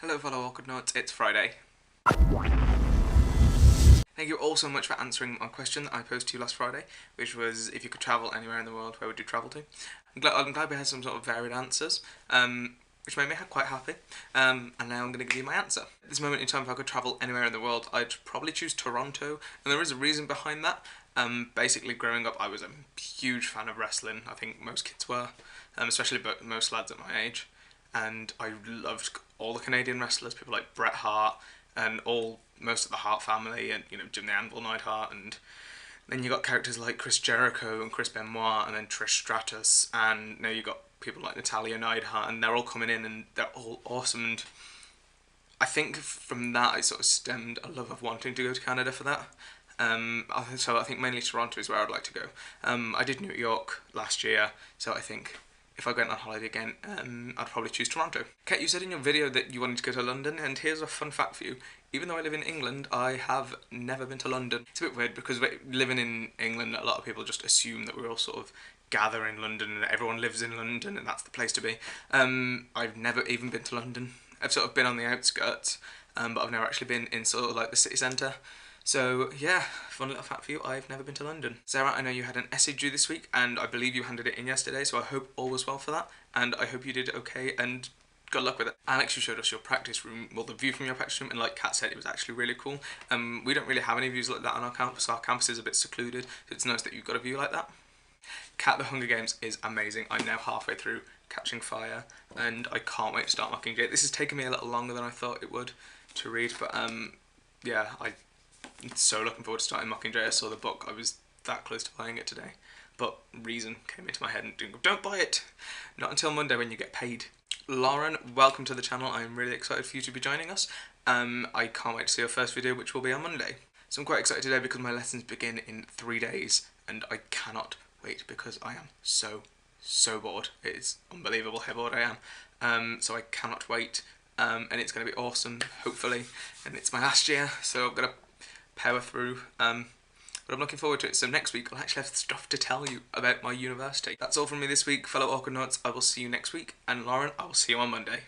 Hello fellow Awkward Nuts, it's Friday. Thank you all so much for answering my question that I posed to you last Friday, which was if you could travel anywhere in the world, where would you travel to? I'm glad we had some sort of varied answers, which made me quite happy, and now I'm going to give you my answer. At this moment in time, if I could travel anywhere in the world, I'd probably choose Toronto, and there is a reason behind that. Basically, growing up, I was a huge fan of wrestling. I think most kids were, especially most lads at my age. And I loved all the Canadian wrestlers, people like Bret Hart and most of the Hart family, and Jim the Anvil Neidhart, and then you got characters like Chris Jericho and Chris Benoit, and then Trish Stratus, and now you got people like Natalia Neidhart, and they're all coming in and they're all awesome. And I think from that I sort of stemmed a love of wanting to go to Canada for that. So I think mainly Toronto is where I'd like to go. I did New York last year, so I think if I went on holiday again, I'd probably choose Toronto. Kat, you said in your video that you wanted to go to London, and here's a fun fact for you. Even though I live in England, I have never been to London. It's a bit weird because living in England, a lot of people just assume that we're all sort of gather in London and that everyone lives in London and that's the place to be. I've never even been to London. I've sort of been on the outskirts, but I've never actually been in sort of like the city centre. So yeah, fun little fact for you, I've never been to London. Sarah, I know you had an essay due this week, and I believe you handed it in yesterday, so I hope all was well for that, and I hope you did okay, and good luck with it. Alex, you showed us your practice room, well, the view from your practice room, and like Kat said, it was actually really cool. We don't really have any views like that on our campus. Our campus is a bit secluded, so it's nice that you've got a view like that. Kat, the Hunger Games is amazing. I'm now halfway through Catching Fire, and I can't wait to start Mockingjay. This has taken me a little longer than I thought it would to read, but yeah, I'm so looking forward to starting Mockingjay. I saw the book, I was that close to buying it today, but reason came into my head and don't buy it, not until Monday when you get paid. Lauren, welcome to the channel. I'm really excited for you to be joining us. I can't wait to see your first video, which will be on Monday. So I'm quite excited today because my lessons begin in 3 days, and I cannot wait because I am so bored. It is unbelievable how bored I am. So I cannot wait, and it's going to be awesome, hopefully, and it's my last year, so I'm going to power through, but I'm looking forward to it. So next week I'll actually have stuff to tell you about my university. That's all from me this week, fellow Awkward Nuts. I will see you next week, and Lauren, I will see you on Monday.